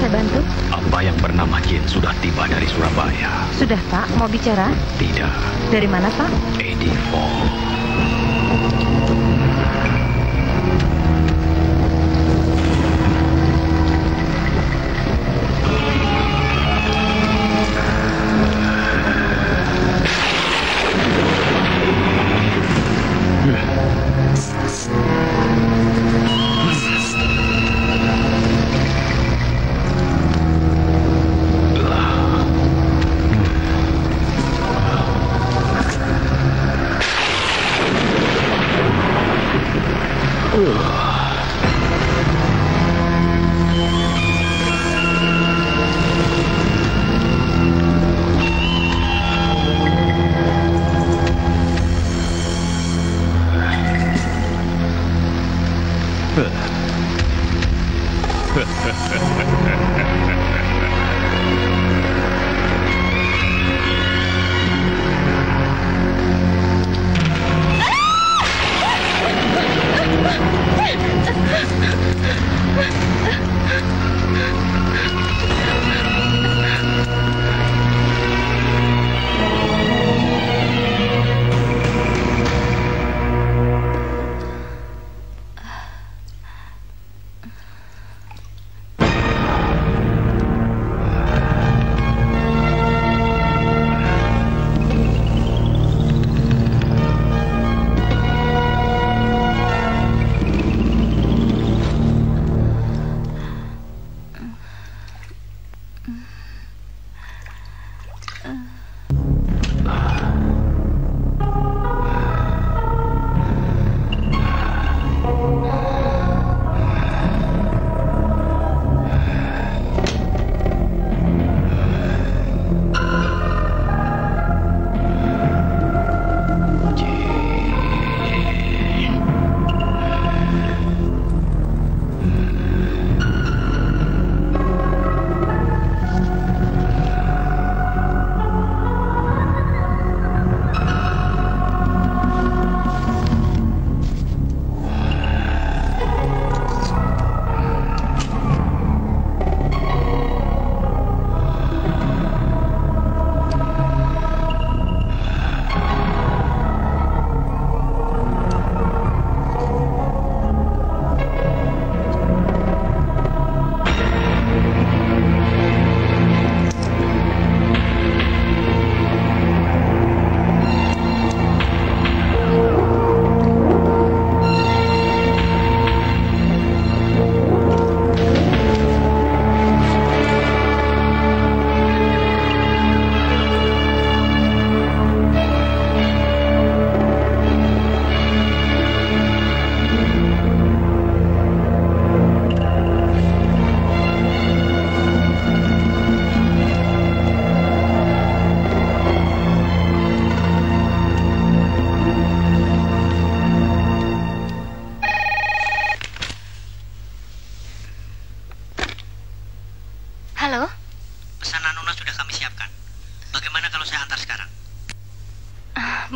saya bantu? Apa yang bernama Jin sudah tiba dari Surabaya. Sudah, Pak. Mau bicara? Tidak. Dari mana, Pak? 84.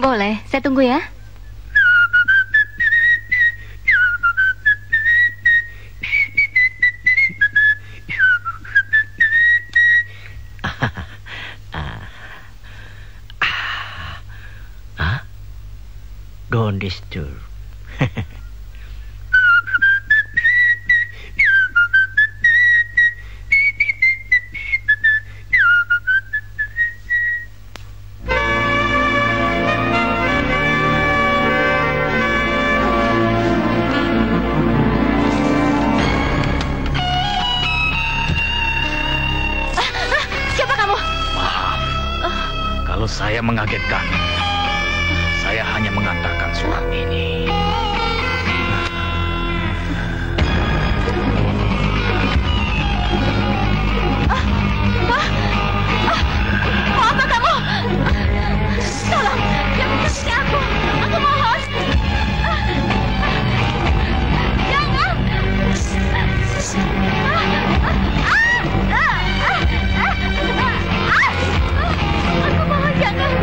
Boleh, saya tunggu ya. Don't disturb. Saya mengagetkan. Saya hanya mengantarkan surat ini. Mau apa kamu? Tolong, jangan kasih aku. Aku mohon. Jangan. Aku mohon jangan.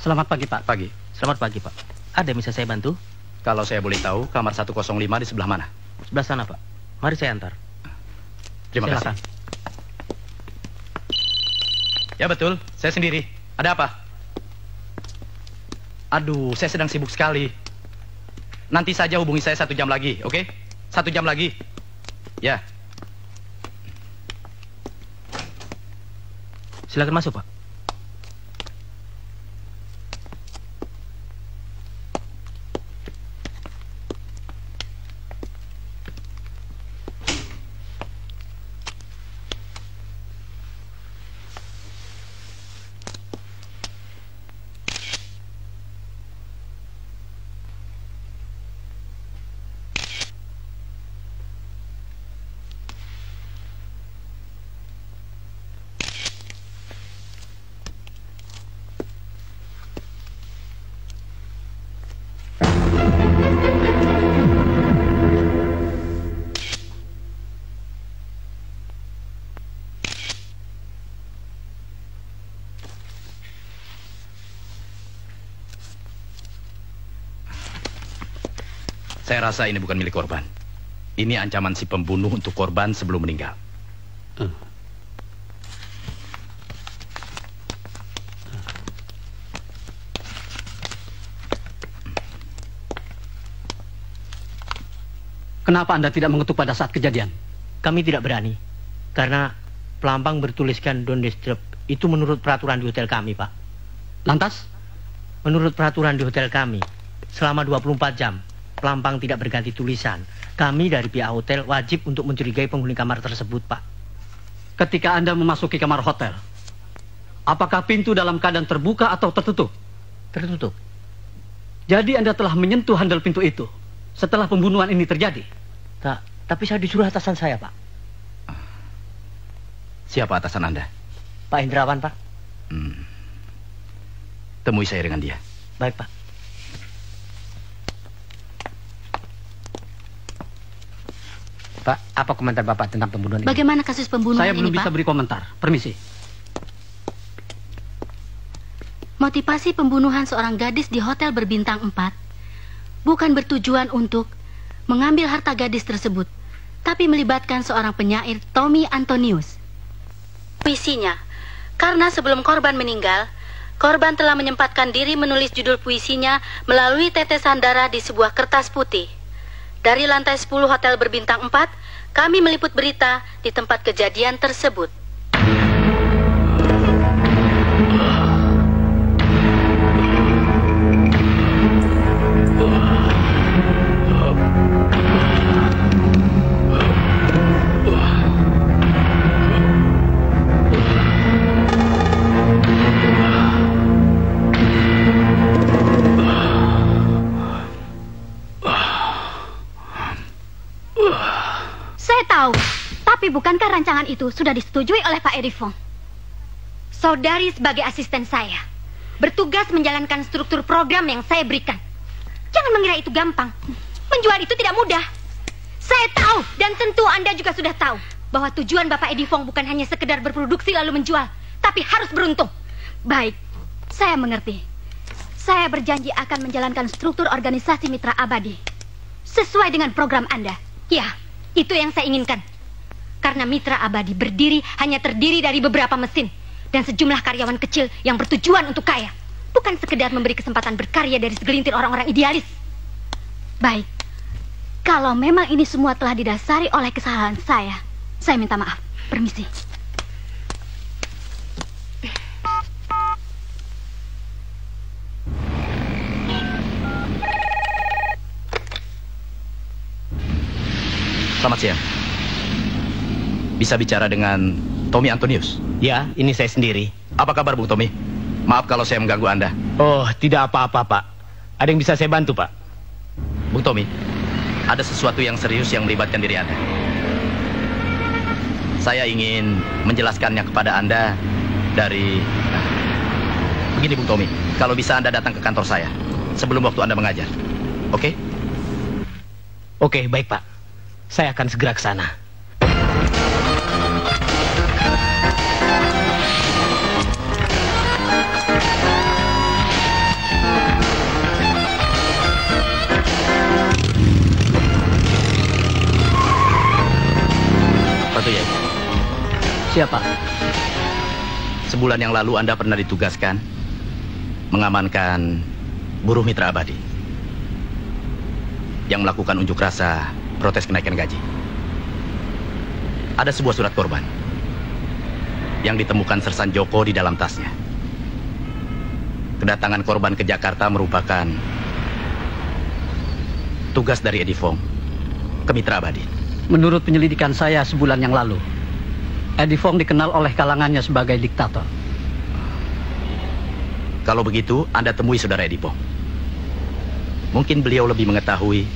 Selamat pagi, Pak. Pagi. Selamat pagi, Pak. Ada yang bisa saya bantu? Kalau saya boleh tahu, kamar 105 di sebelah mana? Sebelah sana, Pak. Mari saya antar. Terima Silakan. kasih. Ya betul, saya sendiri. Ada apa? Aduh, saya sedang sibuk sekali. Nanti saja hubungi saya 1 jam lagi, oke? 1 jam lagi. Ya. Silakan masuk, Pak. Saya rasa ini bukan milik korban. Ini ancaman si pembunuh untuk korban sebelum meninggal. Kenapa Anda tidak mengetuk pada saat kejadian? Kami tidak berani. Karena pelampang bertuliskan Don't Disturb. Itu menurut peraturan di hotel kami, Pak. Lantas? Menurut peraturan di hotel kami, selama 24 jam, pelampang tidak berganti tulisan. Kami dari pihak hotel wajib untuk mencurigai penghuni kamar tersebut, Pak. Ketika Anda memasuki kamar hotel, apakah pintu dalam keadaan terbuka atau tertutup? Tertutup. Jadi Anda telah menyentuh handle pintu itu setelah pembunuhan ini terjadi? Tapi saya disuruh atasan saya, Pak. Siapa atasan Anda? Pak Hendrawan, Pak. Temui saya dengan dia. Baik, Pak. Pak, apa komentar Bapak tentang pembunuhan ini? Bagaimana kasus pembunuhan Saya ini, belum bisa Pak? beri komentar. Permisi. Motivasi pembunuhan seorang gadis di hotel berbintang 4 bukan bertujuan untuk mengambil harta gadis tersebut, tapi melibatkan seorang penyair, Tommy Antonius. Puisinya, karena sebelum korban meninggal, korban telah menyempatkan diri menulis judul puisinya melalui tetesan darah di sebuah kertas putih. Dari lantai 10 hotel berbintang 4, kami meliput berita di tempat kejadian tersebut. Tapi bukankah rancangan itu sudah disetujui oleh Pak Edifong? Saudari sebagai asisten saya bertugas menjalankan struktur program yang saya berikan. Jangan mengira itu gampang. Menjual itu tidak mudah. Saya tahu dan tentu Anda juga sudah tahu bahwa tujuan Bapak Edifong bukan hanya sekedar berproduksi lalu menjual, tapi harus beruntung. Baik, saya mengerti. Saya berjanji akan menjalankan struktur organisasi Mitra Abadi sesuai dengan program Anda. Ya, itu yang saya inginkan. Karena Mitra Abadi hanya terdiri dari beberapa mesin dan sejumlah karyawan kecil yang bertujuan untuk kaya, bukan sekedar memberi kesempatan berkarya dari segelintir orang-orang idealis. Baik, kalau memang ini semua telah didasari oleh kesalahan saya minta maaf. Permisi. Selamat siang. Bisa bicara dengan Tommy Antonius? Ya, ini saya sendiri. Apa kabar, Bung Tommy? Maaf kalau saya mengganggu Anda. Oh, tidak apa-apa, Pak. Ada yang bisa saya bantu, Pak? Bung Tommy, ada sesuatu yang serius yang melibatkan diri Anda. Saya ingin menjelaskannya kepada Anda dari... Begini, Bung Tommy. Kalau bisa Anda datang ke kantor saya sebelum waktu Anda mengajar. Oke? Oke, baik, Pak. Saya akan segera ke sana. Siapa? Sebulan yang lalu Anda pernah ditugaskan mengamankan buruh mitra abadi yang melakukan unjuk rasa protes kenaikan gaji. Ada sebuah surat korban yang ditemukan Sersan Joko di dalam tasnya. Kedatangan korban ke Jakarta merupakan tugas dari Eddie Fong ke mitra abadi. Menurut penyelidikan saya sebulan yang lalu, Eddie Fong dikenal oleh kalangannya sebagai diktator. Kalau begitu, Anda temui saudara Eddie Fong. Mungkin beliau lebih mengetahui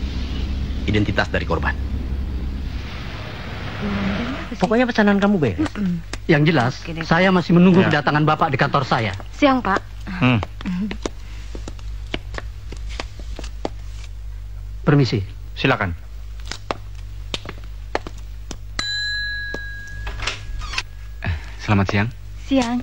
identitas dari korban. Pokoknya pesanan kamu beres. Yang jelas, saya masih menunggu kedatangan Bapak di kantor saya. Siang, Pak. Permisi. Silakan. Selamat siang. Siang.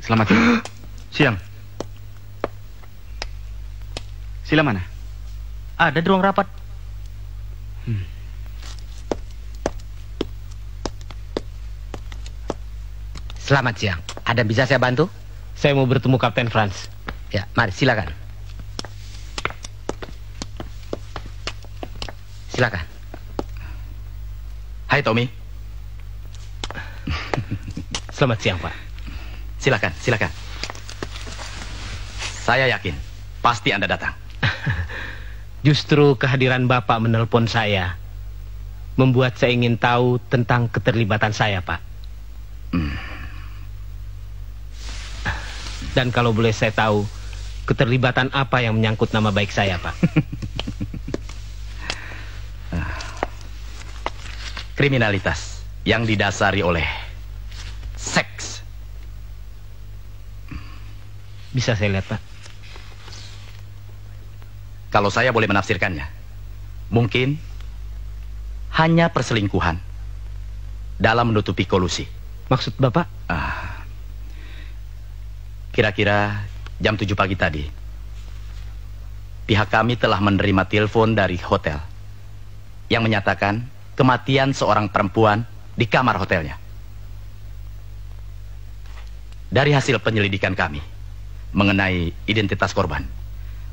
Selamat siang. Siang. Sila mana? Ada di ruang rapat. Selamat siang. Ada bisa saya bantu? Saya mau bertemu Kapten Franz. Ya, mari silakan. Silakan. Hai Tommy. Selamat siang, Pak. Silakan, silakan. Saya yakin pasti Anda datang. Justru kehadiran Bapak menelpon saya membuat saya ingin tahu tentang keterlibatan saya, Pak. Dan kalau boleh saya tahu, keterlibatan apa yang menyangkut nama baik saya, Pak? Kriminalitas yang didasari oleh seks. Bisa saya lihat, Pak? Kalau saya boleh menafsirkannya, mungkin hanya perselingkuhan dalam menutupi kolusi. Maksud Bapak? Kira-kira jam 7 pagi tadi, pihak kami telah menerima telepon dari hotel yang menyatakan kematian seorang perempuan di kamar hotelnya. Dari hasil penyelidikan kami mengenai identitas korban,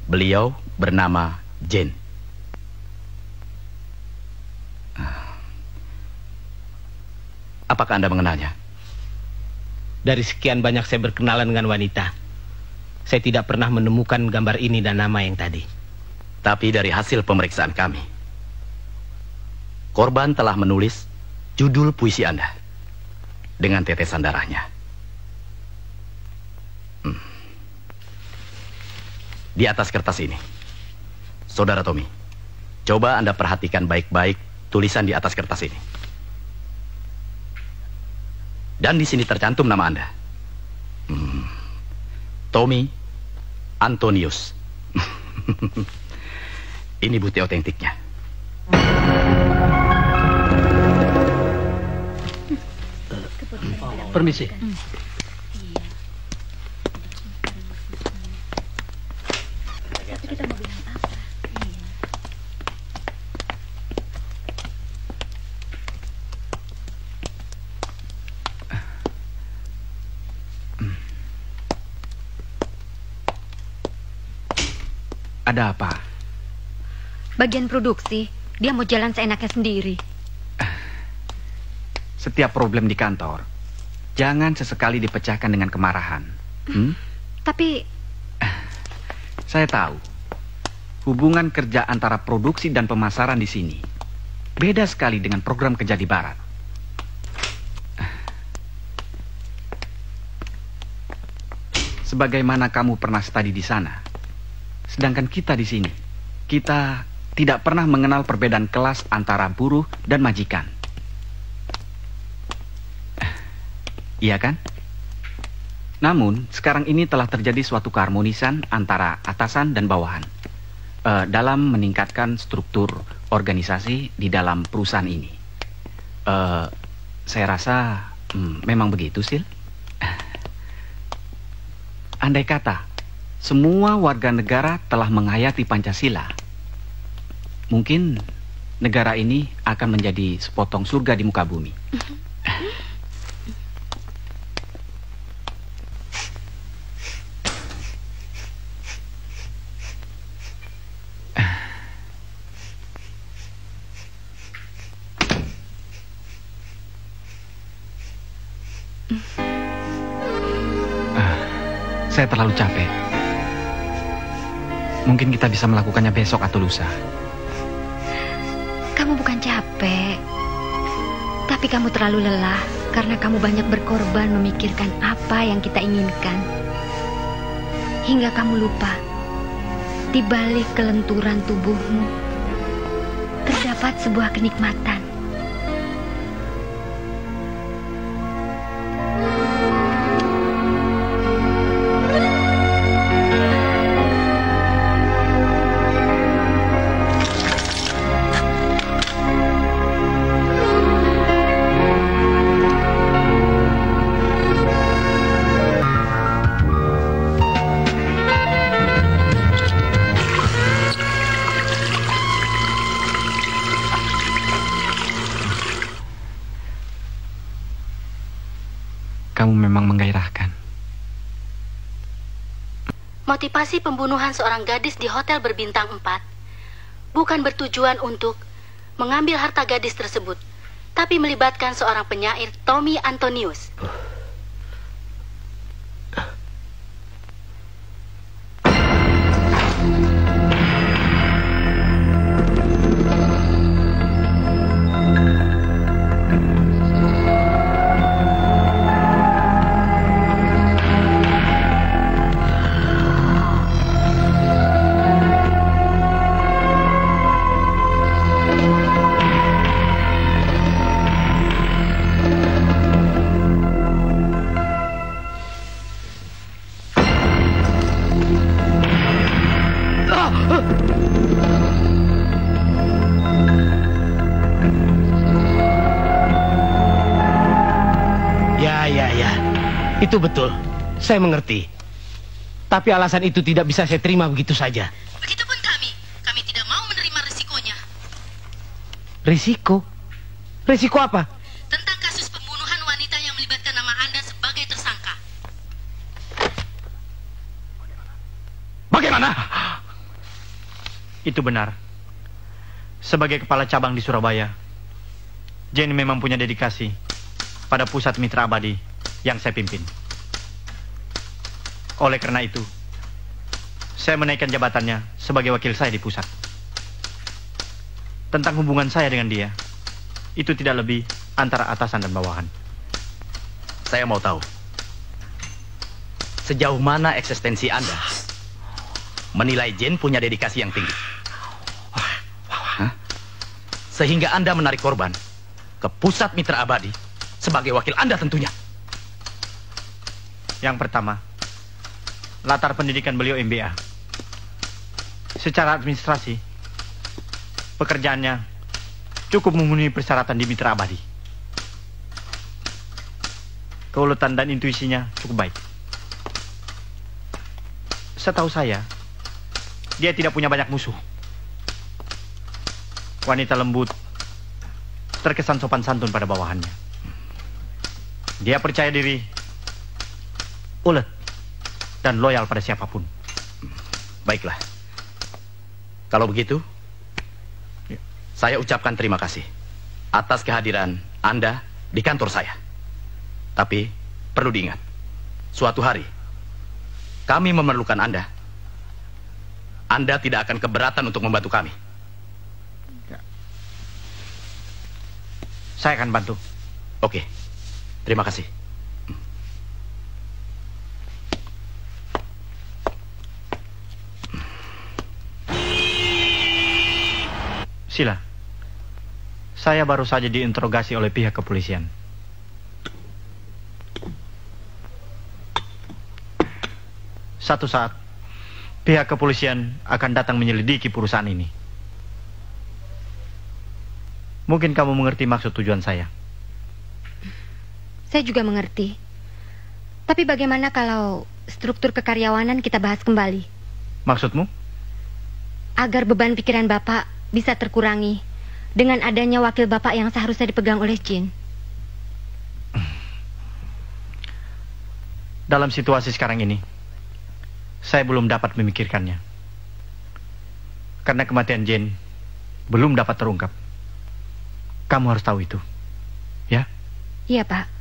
beliau bernama Jane. Apakah Anda mengenalnya? Dari sekian banyak saya berkenalan dengan wanita, saya tidak pernah menemukan gambar ini dan nama yang tadi. Tapi dari hasil pemeriksaan kami, korban telah menulis judul puisi Anda dengan tetesan darahnya. Di atas kertas ini, Saudara Tommy, coba Anda perhatikan baik-baik tulisan di atas kertas ini. Dan di sini tercantum nama Anda. Tommy Antonius. Ini bukti otentiknya. Permisi. Ada apa? Bagian produksi, dia mau jalan seenaknya sendiri. Setiap problem di kantor, jangan sesekali dipecahkan dengan kemarahan. Tapi Saya tahu, hubungan kerja antara produksi dan pemasaran di sini beda sekali dengan program kerja di barat. Sebagaimana kamu pernah studi di sana, sedangkan kita di sini, kita tidak pernah mengenal perbedaan kelas antara buruh dan majikan. Iya kan? Namun, sekarang ini telah terjadi suatu keharmonisan antara atasan dan bawahan dalam meningkatkan struktur organisasi di dalam perusahaan ini. Saya rasa memang begitu, Sil. Andai kata semua warga negara telah menghayati Pancasila, mungkin negara ini akan menjadi sepotong surga di muka bumi. Saya terlalu capek. Mungkin kita bisa melakukannya besok atau lusa. Kamu bukan capek, tapi kamu terlalu lelah karena kamu banyak berkorban memikirkan apa yang kita inginkan. Hingga kamu lupa, di balik kelenturan tubuhmu terdapat sebuah kenikmatan. Kamu memang menggairahkan. Motivasi pembunuhan seorang gadis di hotel berbintang 4 bukan bertujuan untuk mengambil harta gadis tersebut, tapi melibatkan seorang penyair, Tommy Antonius. Itu betul, saya mengerti. Tapi alasan itu tidak bisa saya terima begitu saja. Begitupun kami tidak mau menerima risikonya. Risiko? Risiko apa? Tentang kasus pembunuhan wanita yang melibatkan nama Anda sebagai tersangka. Bagaimana? Itu benar. Sebagai kepala cabang di Surabaya, Jenny memang punya dedikasi pada pusat mitra abadi yang saya pimpin. Oleh karena itu, saya menaikkan jabatannya sebagai wakil saya di pusat. Tentang hubungan saya dengan dia, itu tidak lebih antara atasan dan bawahan. Saya mau tahu, sejauh mana eksistensi Anda menilai Jen punya dedikasi yang tinggi? Hah? Sehingga Anda menarik korban ke pusat mitra abadi sebagai wakil Anda tentunya. Yang pertama, latar pendidikan beliau MBA. Secara administrasi, pekerjaannya cukup memenuhi persyaratan di mitra abadi. Keuletan dan intuisinya cukup baik. Setahu saya, dia tidak punya banyak musuh. Wanita lembut, terkesan sopan santun pada bawahannya. Dia percaya diri, ulet, dan loyal pada siapapun. Baiklah. Kalau begitu, saya ucapkan terima kasih atas kehadiran Anda di kantor saya. Tapi perlu diingat, suatu hari kami memerlukan Anda. Anda tidak akan keberatan untuk membantu kami. Saya akan bantu. Oke, terima kasih. Sila, saya baru saja diinterogasi oleh pihak kepolisian. Satu saat, pihak kepolisian akan datang menyelidiki perusahaan ini. Mungkin kamu mengerti maksud tujuan saya. Saya juga mengerti. Tapi bagaimana kalau struktur kekaryawanan kita bahas kembali? Maksudmu? Agar beban pikiran Bapak bisa terkurangi dengan adanya wakil Bapak yang seharusnya dipegang oleh Jin. Dalam situasi sekarang ini, saya belum dapat memikirkannya. Karena kematian Jane belum dapat terungkap. Kamu harus tahu itu, ya? Iya, Pak.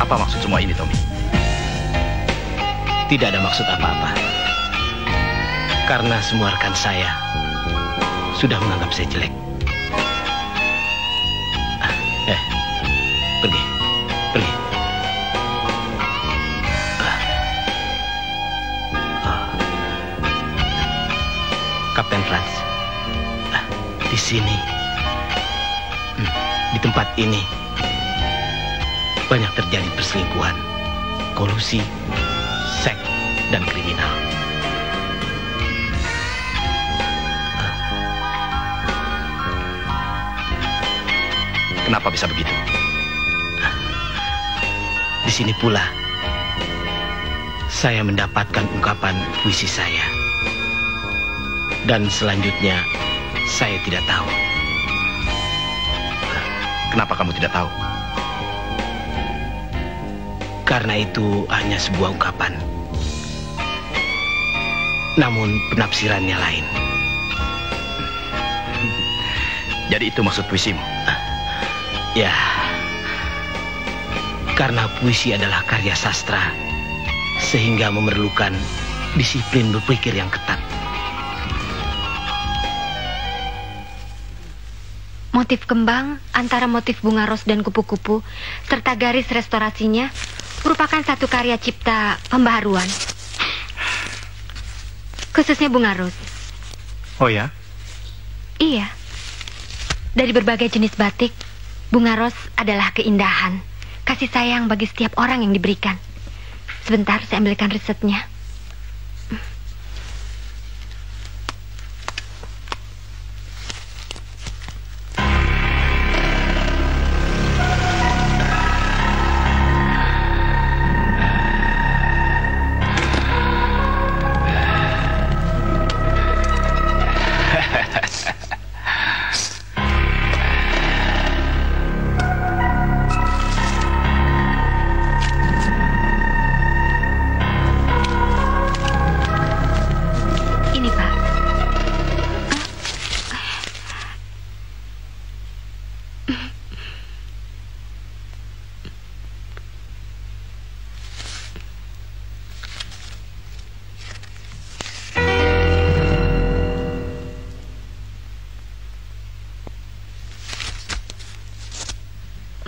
Apa maksud semua ini, Tommy? Tidak ada maksud apa-apa. Karena semua rekan saya sudah menganggap saya jelek. Pergi. Kapten Franz, di sini, di tempat ini, banyak terjadi perselingkuhan, kolusi, seks, dan kriminal. Kenapa bisa begitu? Di sini pula saya mendapatkan ungkapan puisi saya. Dan selanjutnya saya tidak tahu. Kenapa kamu tidak tahu? Karena itu hanya sebuah ungkapan. Namun penafsirannya lain. Jadi itu maksud puisimu? Ya, karena puisi adalah karya sastra, sehingga memerlukan disiplin berpikir yang ketat. Motif kembang antara motif bunga ros dan kupu-kupu serta garis restorasinya merupakan satu karya cipta pembaharuan. Khususnya bunga ros. Oh ya? Iya. Dari berbagai jenis batik, bunga ros adalah keindahan, kasih sayang bagi setiap orang yang diberikan. Sebentar, saya ambilkan resepnya.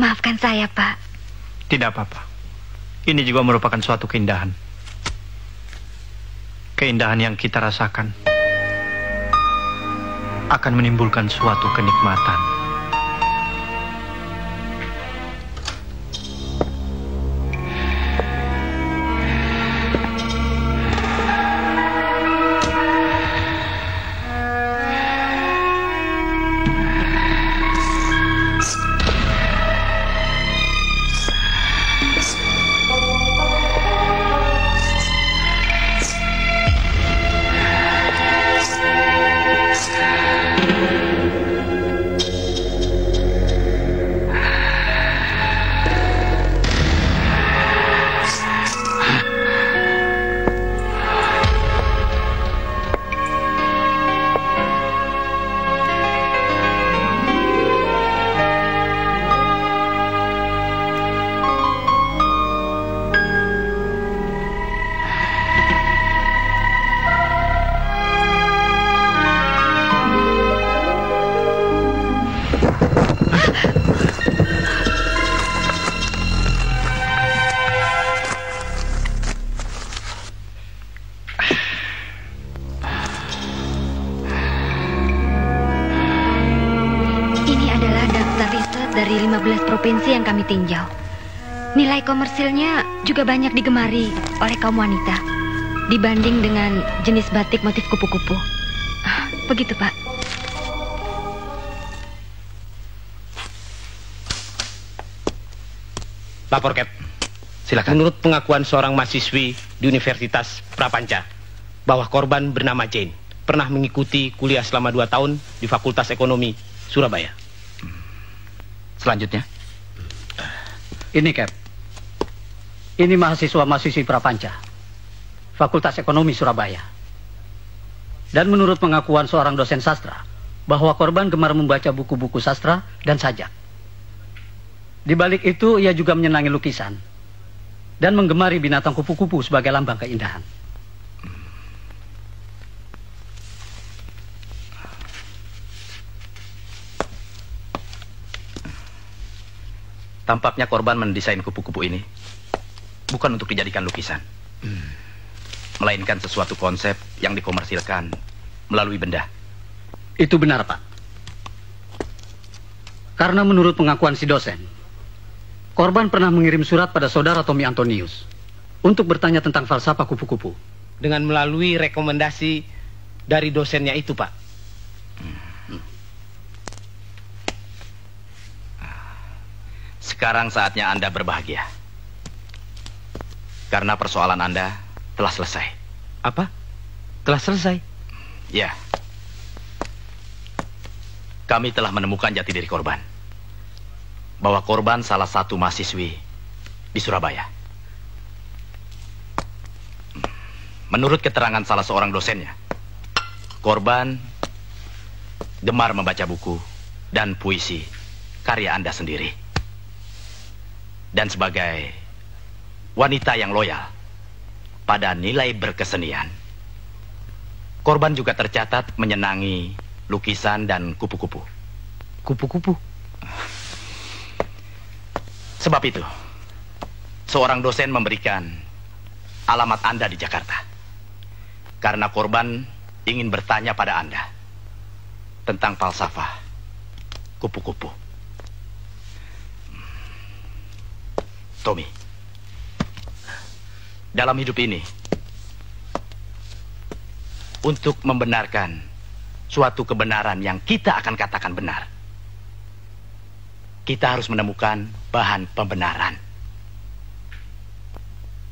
Maafkan saya, Pak. Tidak apa-apa. Ini juga merupakan suatu keindahan. Keindahan yang kita rasakan akan menimbulkan suatu kenikmatan. Dari 15 provinsi yang kami tinjau. Nilai komersilnya juga banyak digemari oleh kaum wanita dibanding dengan jenis batik motif kupu-kupu. Begitu, Pak. Lapor, Cap. Silakan. Menurut pengakuan seorang mahasiswi di Universitas Prapanca bahwa korban bernama Jane pernah mengikuti kuliah selama 2 tahun di Fakultas Ekonomi Surabaya. Selanjutnya. Ini, Cap. Ini mahasiswa-mahasiswi Prapanca, Fakultas Ekonomi Surabaya. Dan menurut pengakuan seorang dosen sastra, bahwa korban gemar membaca buku-buku sastra dan sajak. Di balik itu, ia juga menyenangi lukisan dan menggemari binatang kupu-kupu sebagai lambang keindahan. Tampaknya korban mendesain kupu-kupu ini bukan untuk dijadikan lukisan, melainkan sesuatu konsep yang dikomersilkan melalui benda. Itu benar, Pak. Karena menurut pengakuan si dosen, korban pernah mengirim surat pada saudara Tommy Antonius untuk bertanya tentang falsafah kupu-kupu. Dengan melalui rekomendasi dari dosennya itu, Pak. Sekarang saatnya Anda berbahagia. Karena persoalan Anda telah selesai. Apa? Telah selesai? Ya. Kami telah menemukan jati diri korban. Bahwa korban salah satu mahasiswi di Surabaya. Menurut keterangan salah seorang dosennya, korban gemar membaca buku dan puisi karya Anda sendiri. Dan sebagai wanita yang loyal pada nilai berkesenian, korban juga tercatat menyenangi lukisan dan kupu-kupu. Kupu-kupu? Sebab itu, seorang dosen memberikan alamat Anda di Jakarta. Karena korban ingin bertanya pada Anda tentang falsafah kupu-kupu. Tommy, dalam hidup ini, untuk membenarkan suatu kebenaran yang kita akan katakan benar, kita harus menemukan bahan pembenaran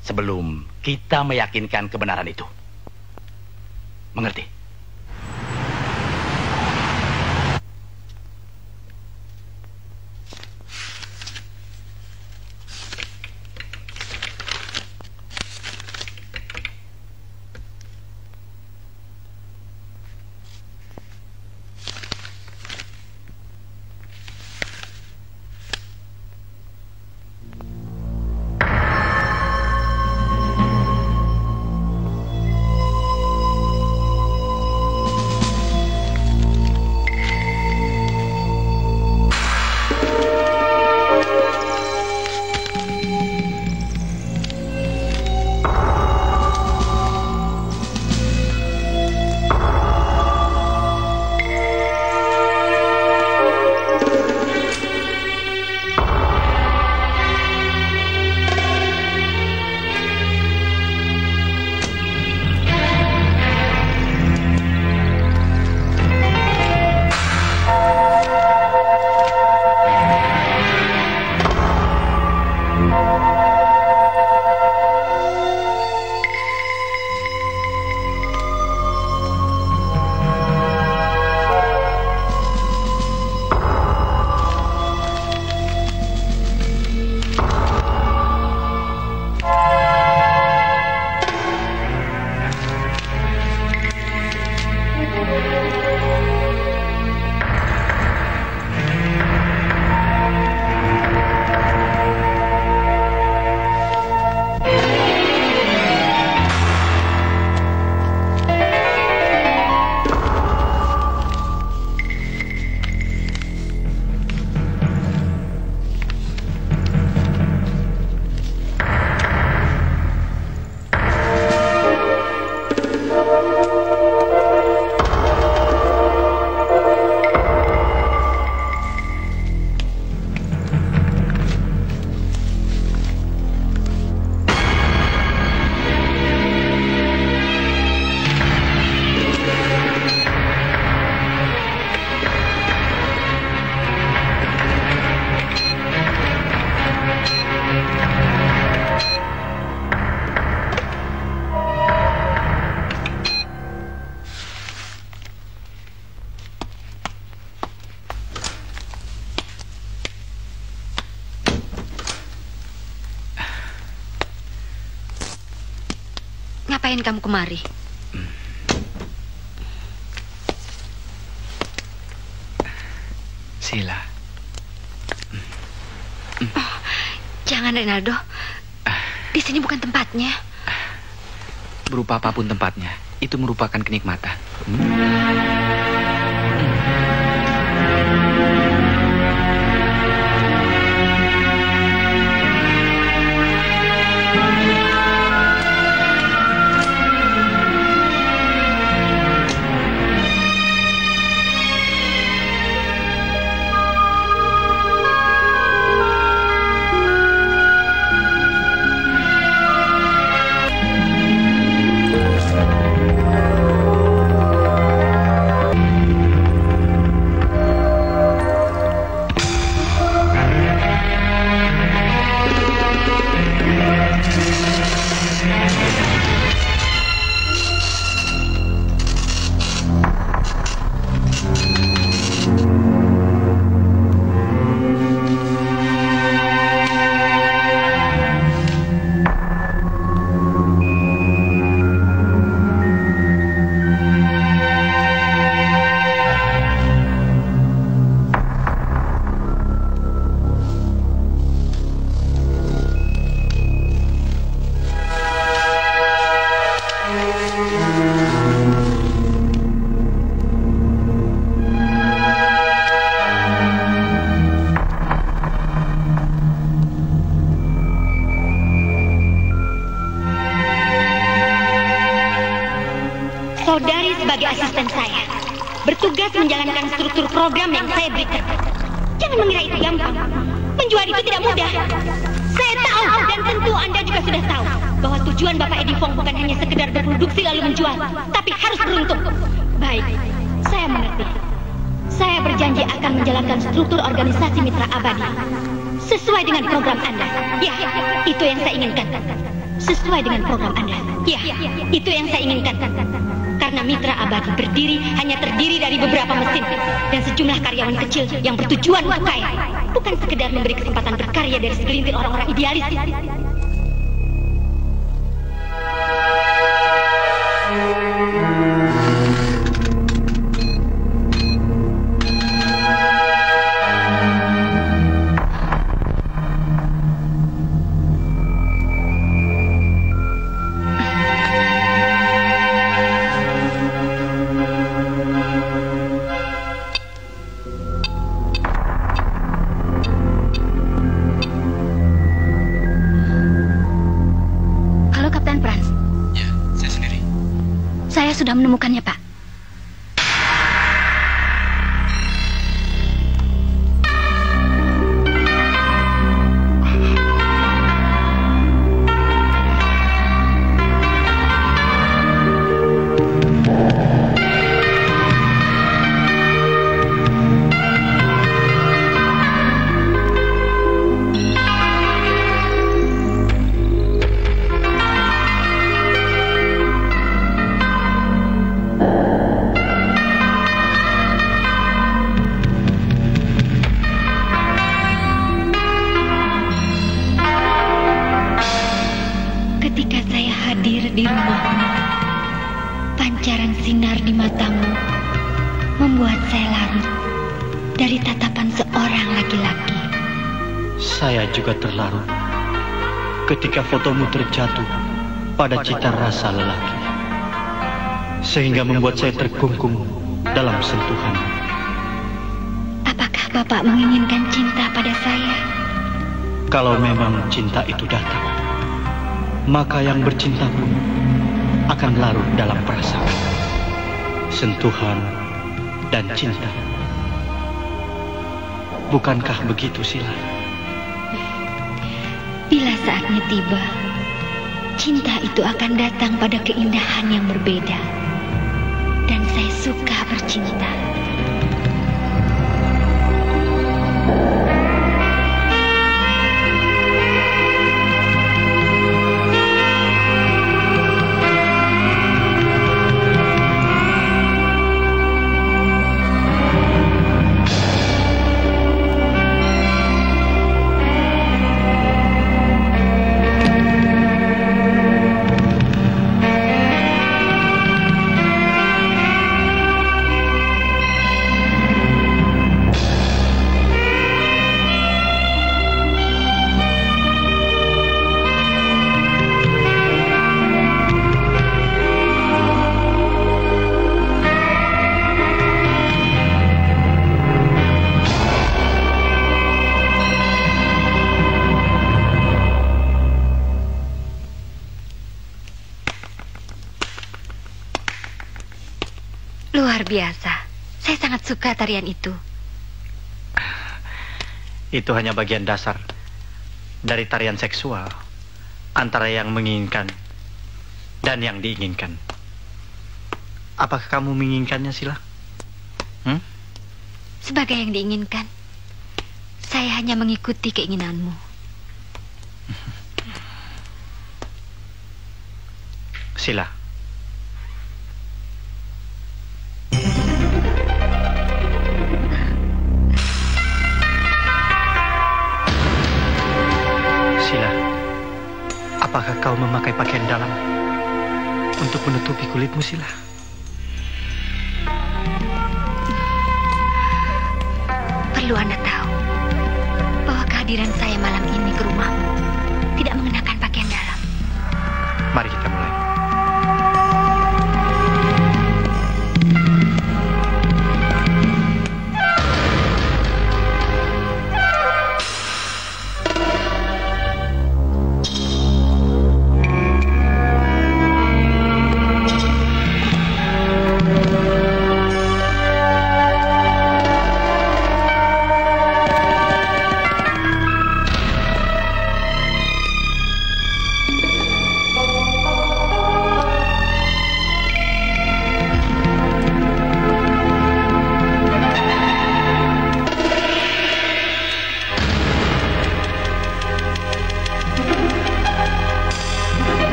sebelum kita meyakinkan kebenaran itu. Mengerti? Ngapain kamu kemari? Sila. Oh, jangan, Renaldo. Di sini bukan tempatnya. Berupa apapun tempatnya, itu merupakan kenikmatan. program saya. Bertugas menjalankan struktur program yang saya berikan. Jangan mengira itu gampang. Menjual itu tidak mudah. Saya tahu, dan tentu Anda juga sudah tahu, bahwa tujuan Bapak Edifong bukan hanya sekedar berproduksi lalu menjual, tapi harus beruntung. Baik, saya mengerti. Saya berjanji akan menjalankan struktur organisasi Mitra Abadi sesuai dengan program Anda. Ya, itu yang saya inginkan. Sesuai dengan program Anda. Ya, itu yang saya inginkan. Karena Mitra Abadi hanya terdiri dari beberapa mesin dan sejumlah karyawan kecil yang bertujuan untuk kaya, bukan sekedar memberi kesempatan berkarya dari segelintir orang-orang idealis. Sudah menemukannya, Pak. Saya juga terlarut ketika fotomu terjatuh pada cita rasa lelaki, sehingga membuat saya terkungkung dalam sentuhan. Apakah Bapak menginginkan cinta pada saya? Kalau memang cinta itu datang, maka yang bercinta pun akan larut dalam perasaan, sentuhan, dan cinta. Bukankah begitu, Sila? Bila saatnya tiba, cinta itu akan datang pada keindahan yang berbeda. Dan saya suka bercinta. Luar biasa. Saya sangat suka tarian itu. Itu hanya bagian dasar dari tarian seksual antara yang menginginkan dan yang diinginkan. Apakah kamu menginginkannya, Sila? Sebagai yang diinginkan, saya hanya mengikuti keinginanmu. Sila. Apakah kau memakai pakaian dalam untuk menutupi kulitmu, Sila? Perlu Anda tahu bahwa kehadiran saya malam ini ke rumahmu tidak mengenakan pakaian dalam. Mari kita mulai.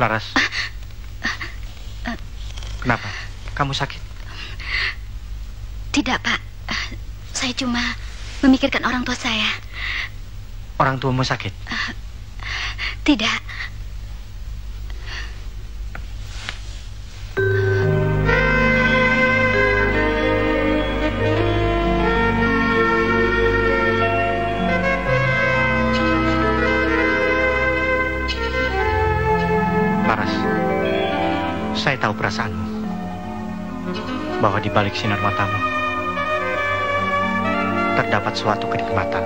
Laras. Kenapa? Kamu sakit? Tidak, Pak. Saya cuma memikirkan orang tua saya. Orang tuamu sakit? Tidak. Laras, saya tahu perasaanmu. Bahwa di balik sinar matamu terdapat suatu kenikmatan.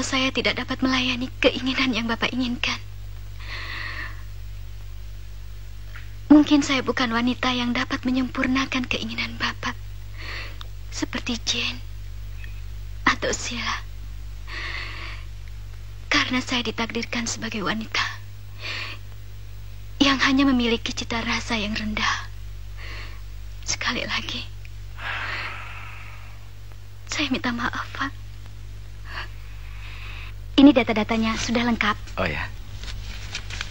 Saya tidak dapat melayani keinginan yang Bapak inginkan. Mungkin saya bukan wanita yang dapat menyempurnakan keinginan Bapak, seperti Jane atau Sheila. Karena saya ditakdirkan sebagai wanita yang hanya memiliki cita rasa yang rendah. Sekali lagi, saya minta maaf, Pak. Ini data-datanya sudah lengkap. Oh ya,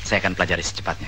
saya akan pelajari secepatnya.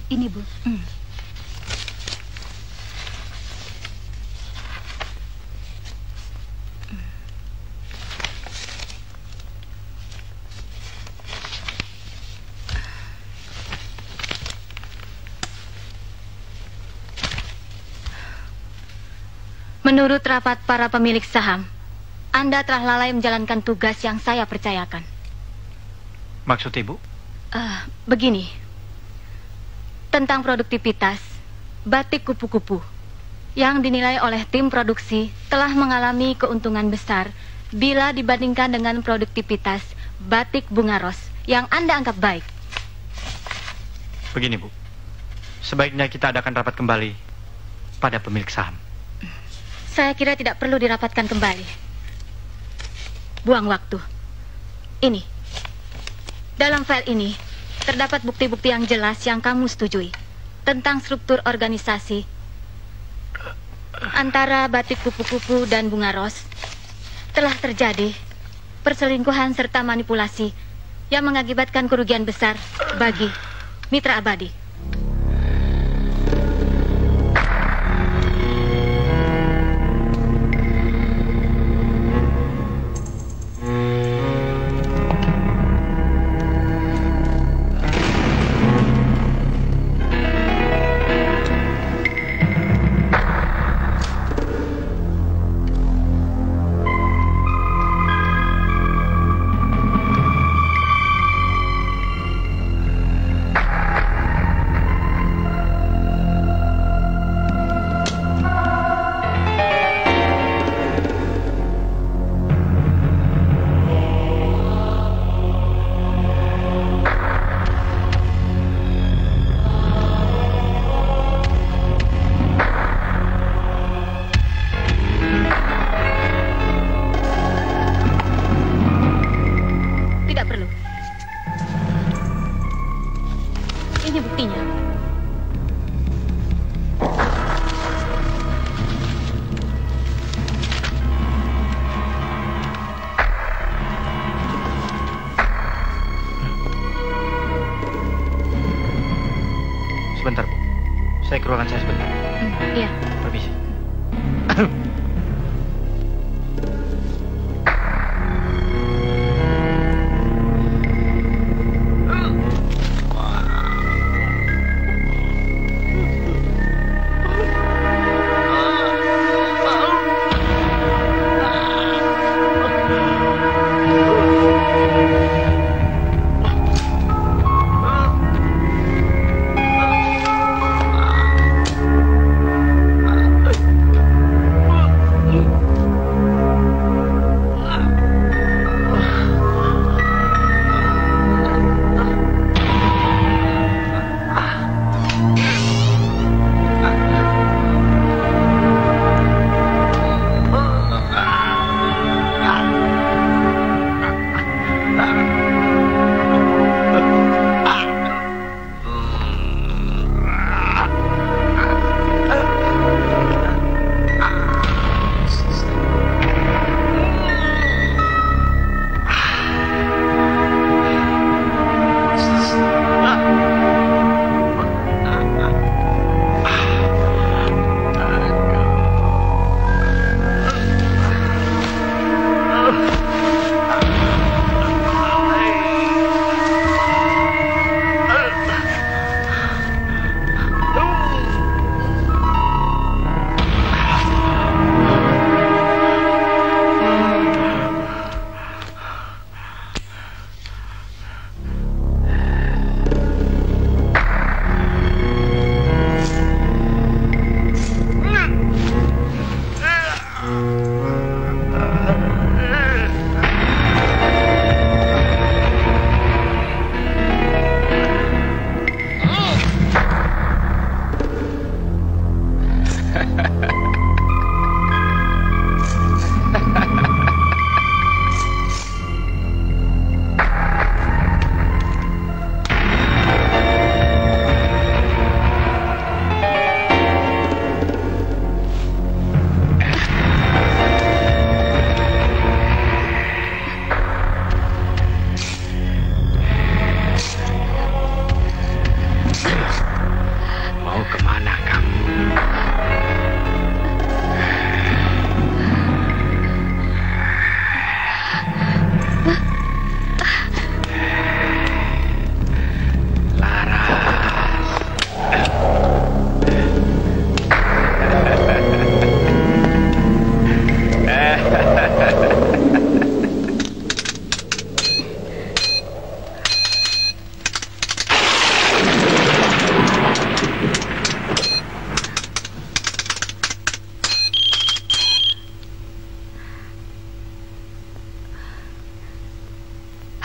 Ini, Bu. Menurut rapat para pemilik saham, Anda telah lalai menjalankan tugas yang saya percayakan. Maksud Ibu? Begini. Tentang produktivitas, batik kupu-kupu yang dinilai oleh tim produksi telah mengalami keuntungan besar bila dibandingkan dengan produktivitas batik bunga ros yang Anda anggap baik. Begini, Bu. Sebaiknya kita adakan rapat kembali pada pemilik saham. Saya kira tidak perlu dirapatkan kembali. Buang waktu. Ini. Dalam file ini terdapat bukti-bukti yang jelas yang kamu setujui tentang struktur organisasi antara batik kupu-kupu dan bunga ros. Telah terjadi perselingkuhan serta manipulasi yang mengakibatkan kerugian besar bagi mitra abadi.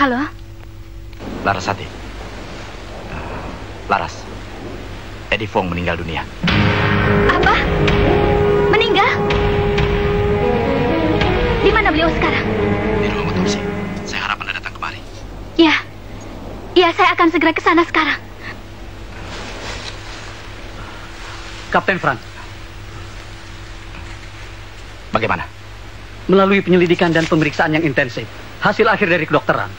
Halo? Larasati. Laras. Eddie Fong meninggal dunia. Apa? Meninggal? Di mana beliau sekarang? Di ruang otopsi. Saya harap Anda datang kemari. Ya. Ya, saya akan segera ke sana sekarang. Kapten Frank. Bagaimana? Melalui penyelidikan dan pemeriksaan yang intensif, hasil akhir dari kedokteran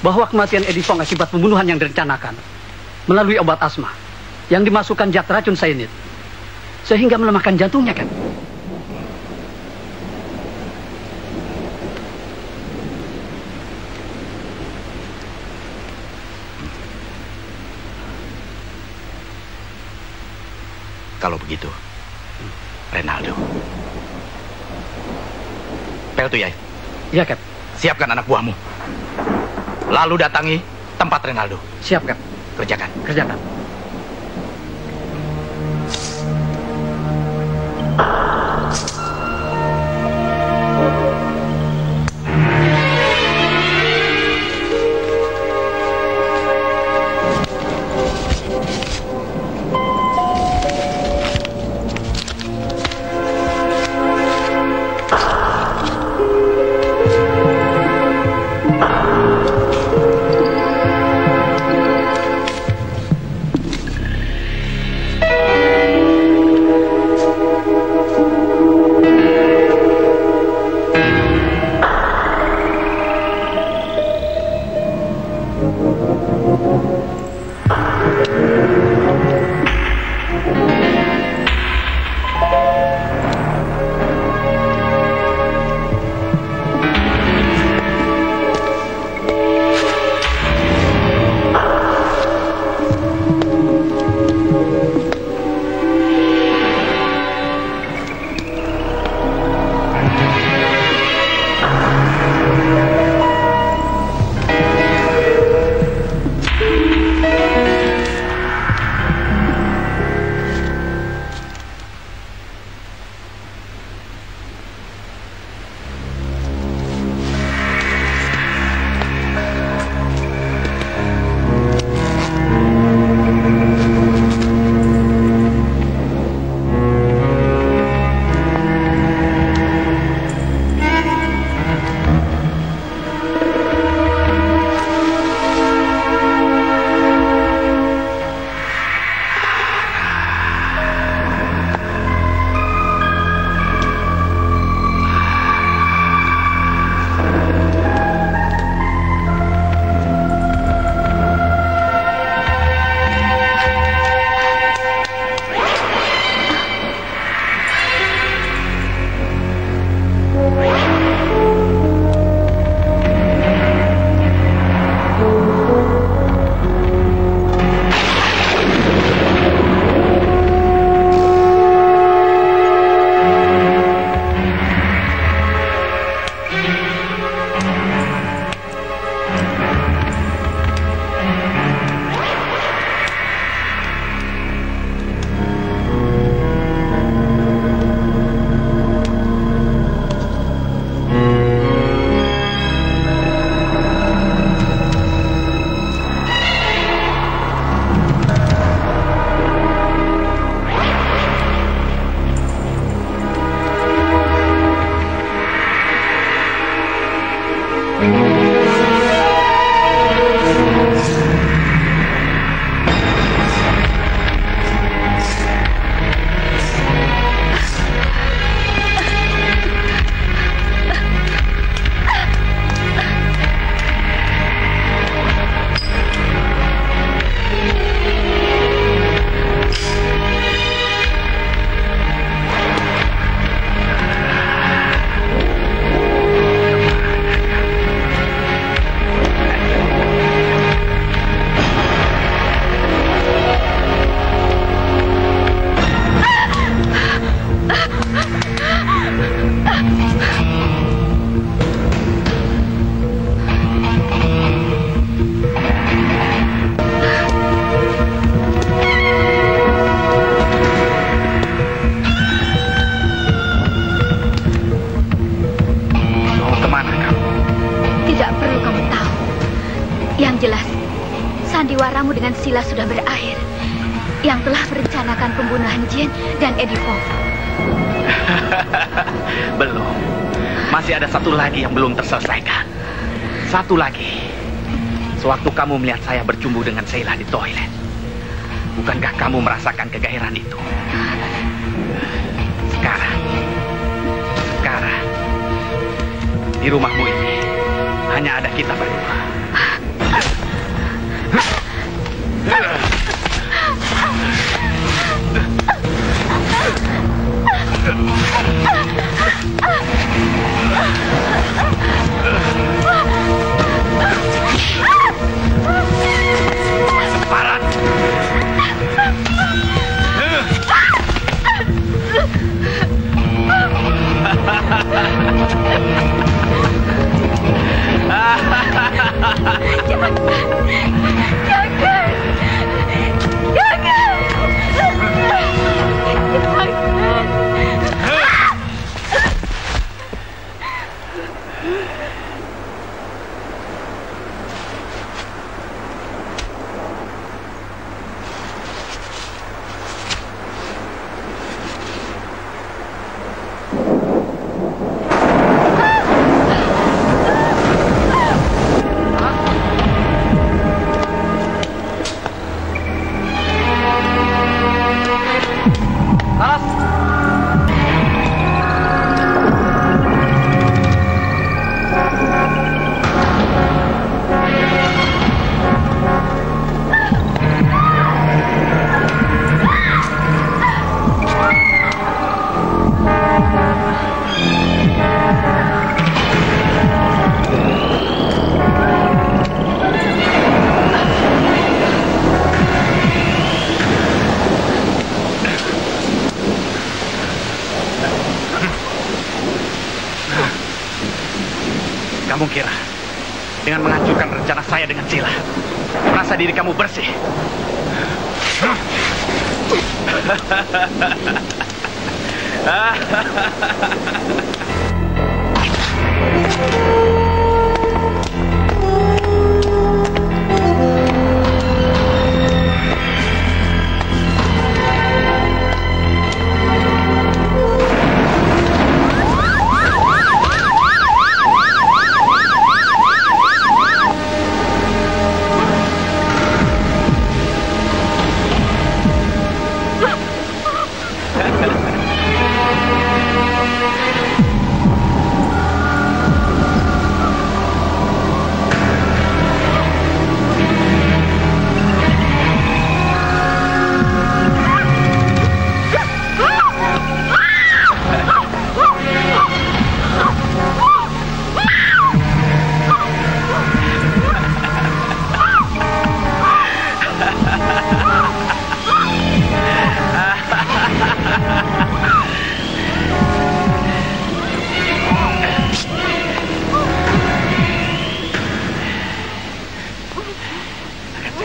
bahwa kematian Eddie Fong akibat pembunuhan yang direncanakan melalui obat asma yang dimasukkan zat racun cyanide sehingga melemahkan jantungnya, kan? Kalau begitu, Renaldo. Peltu, ya? Iya, Cap. Siapkan anak buahmu. Lalu datangi tempat Renaldo. Siap, Cap. Kerjakan. Kerjakan. kamu dengan Sila sudah berakhir, yang telah merencanakan pembunuhan Jane dan Edifong. Belum. Masih ada satu lagi yang belum terselesaikan. Satu lagi. Sewaktu kamu melihat saya bercumbu dengan Sheila di toilet, bukankah kamu merasakan kegairan itu? Sekarang, di rumahmu ini hanya ada kita berdua. Separan. Kamu kira dengan menghancurkan rencana saya dengan Sheila, merasa diri kamu bersih?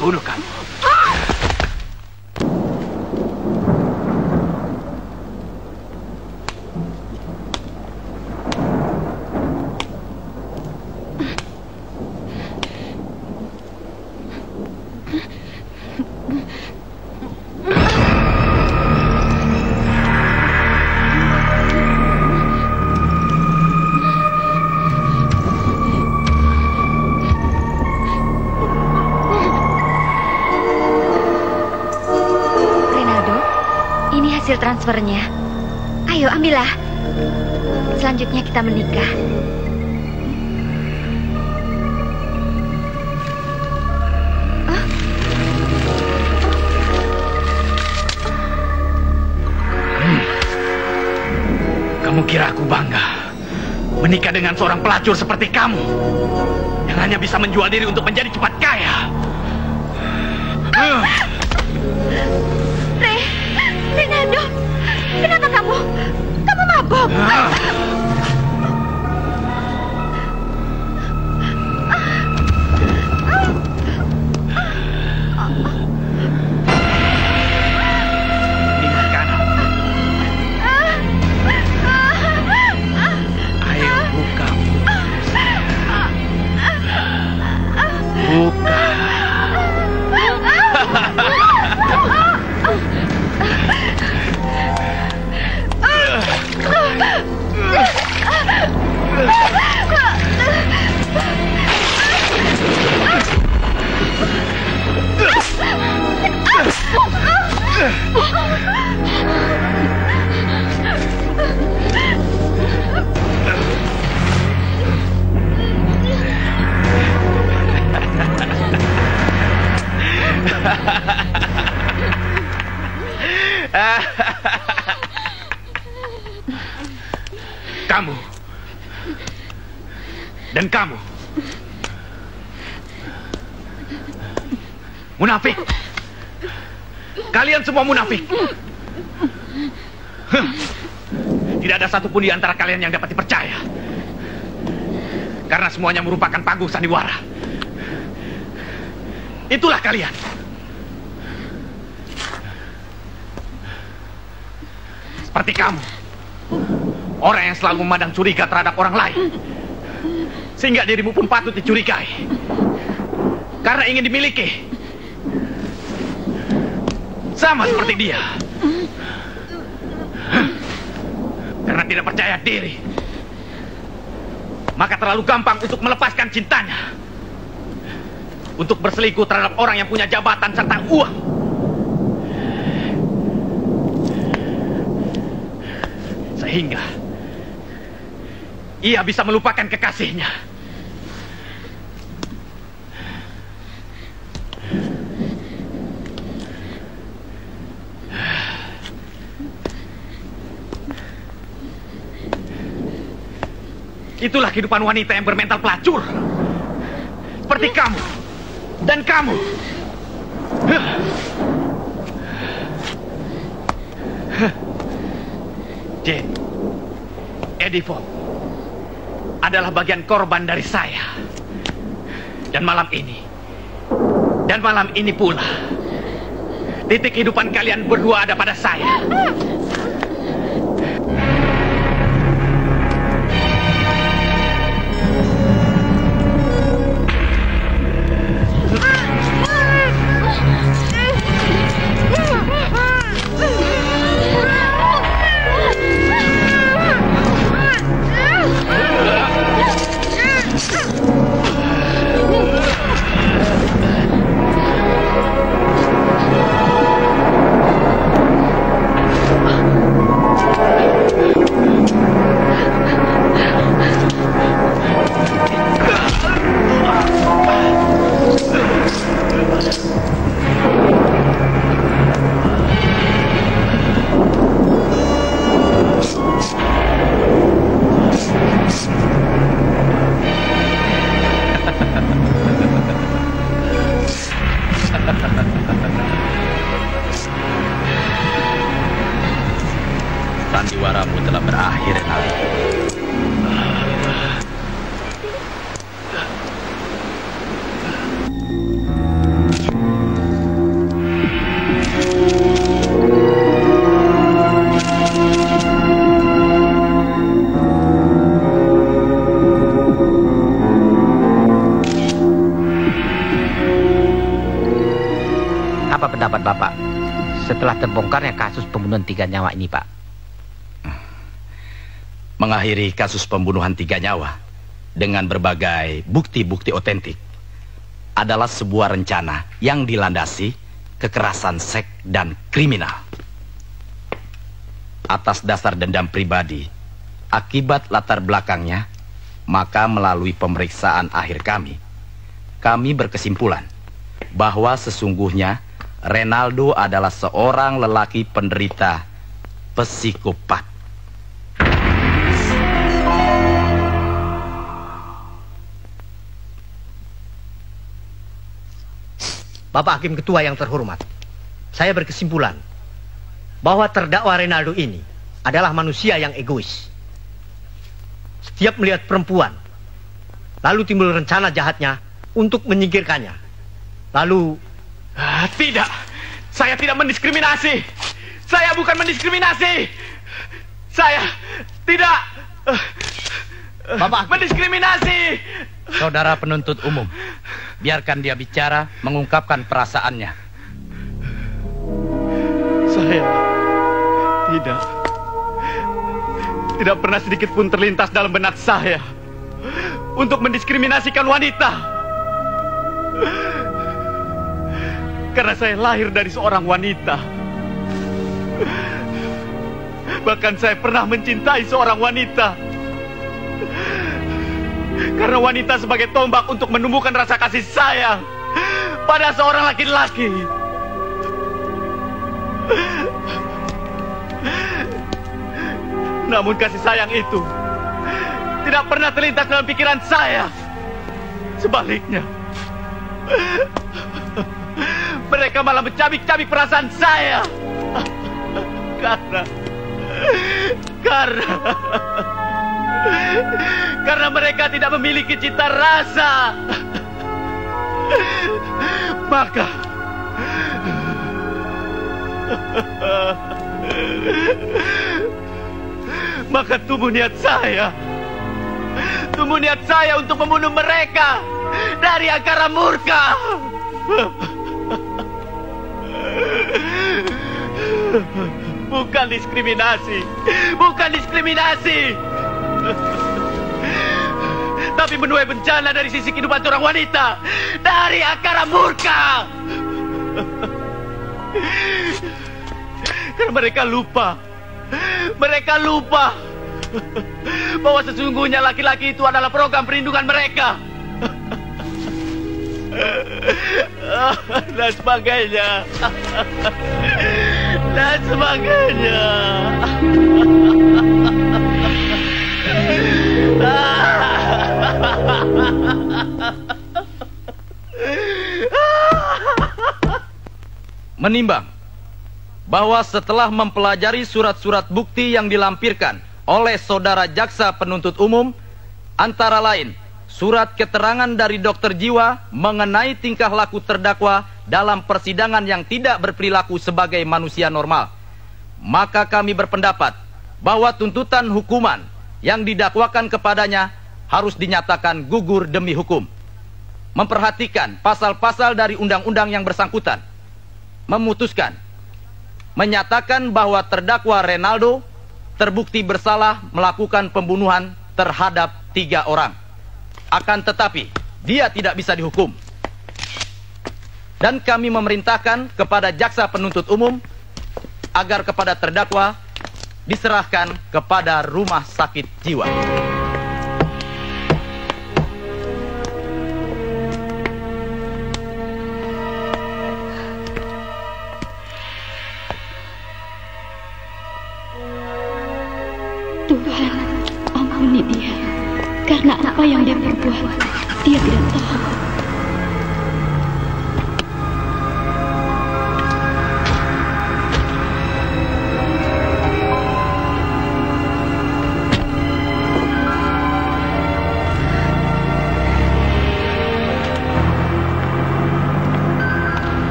Bunuh kamu. Hasil transfernya. Ayo, ambillah. Selanjutnya kita menikah. Kamu kira aku bangga menikah dengan seorang pelacur seperti kamu yang hanya bisa menjual diri untuk menjadi cepat kaya? Fernando, kenapa kamu mabuk? Ini makanan. Ayo buka. Buka. Dan kamu, munafik. Kalian semua munafik. Tidak ada satupun di antara kalian yang dapat dipercaya. Karena semuanya merupakan panggung sandiwara. Itulah kalian. Seperti kamu, orang yang selalu memandang curiga terhadap orang lain, sehingga dirimu pun patut dicurigai karena ingin dimiliki. Sama seperti dia. Karena tidak percaya diri, maka terlalu gampang untuk melepaskan cintanya untuk berselingkuh terhadap orang yang punya jabatan serta uang. Sehingga ia bisa melupakan kekasihnya. Itulah kehidupan wanita yang bermental pelacur. Seperti kamu. Dan kamu. Jane, Eddie Fogg adalah bagian korban dari saya. Dan malam ini pula, titik kehidupan kalian berdua ada pada saya. Sandiwaramu telah berakhir, Renaldo. Apa pendapat Bapak setelah terbongkarnya kasus pembunuhan 3 nyawa ini, Pak? Mengakhiri kasus pembunuhan 3 nyawa dengan berbagai bukti-bukti otentik adalah sebuah rencana yang dilandasi kekerasan seks dan kriminal. Atas dasar dendam pribadi akibat latar belakangnya, maka melalui pemeriksaan akhir kami berkesimpulan bahwa sesungguhnya Renaldo adalah seorang lelaki penderita psikopat. Bapak Hakim Ketua yang terhormat, saya berkesimpulan bahwa terdakwa Renaldo ini adalah manusia yang egois. Setiap melihat perempuan, lalu timbul rencana jahatnya untuk menyingkirkannya. Lalu... Tidak, saya tidak mendiskriminasi. Saya bukan mendiskriminasi. Saya tidak Bapak mendiskriminasi. Saudara penuntut umum, biarkan dia bicara, mengungkapkan perasaannya. Saya tidak pernah sedikit pun terlintas dalam benak saya untuk mendiskriminasikan wanita. Karena saya lahir dari seorang wanita. Bahkan saya pernah mencintai seorang wanita. Karena wanita sebagai tombak untuk menumbuhkan rasa kasih sayang pada seorang laki-laki. Namun kasih sayang itu tidak pernah terlintas dalam pikiran saya. Sebaliknya, mereka malah mencabik-cabik perasaan saya. Karena mereka tidak memiliki cita rasa. Maka tumbuh niat saya untuk membunuh mereka dari akar murka. Bukan diskriminasi, tapi menuai bencana dari sisi kehidupan seorang wanita dari akar murka. Karena mereka lupa bahwa sesungguhnya laki-laki itu adalah program perlindungan mereka. Dan sebagainya. Menimbang bahwa setelah mempelajari surat-surat bukti yang dilampirkan oleh saudara jaksa penuntut umum, antara lain surat keterangan dari dokter jiwa mengenai tingkah laku terdakwa dalam persidangan yang tidak berperilaku sebagai manusia normal, maka kami berpendapat bahwa tuntutan hukuman yang didakwakan kepadanya harus dinyatakan gugur demi hukum. Memperhatikan pasal-pasal dari undang-undang yang bersangkutan, memutuskan menyatakan bahwa terdakwa Renaldo terbukti bersalah melakukan pembunuhan terhadap 3 orang. Akan tetapi, dia tidak bisa dihukum. Dan kami memerintahkan kepada jaksa penuntut umum agar kepada terdakwa diserahkan kepada rumah sakit jiwa. Tuhan, ampuni dia. Karena apa yang dia perbuat, dia tidak tahu.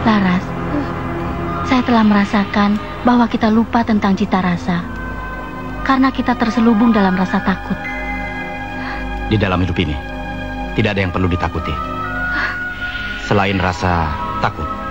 Laras, saya telah merasakan bahwa kita lupa tentang cita rasa. Karena kita terselubung dalam rasa takut. Di dalam hidup ini, tidak ada yang perlu ditakuti selain rasa takut.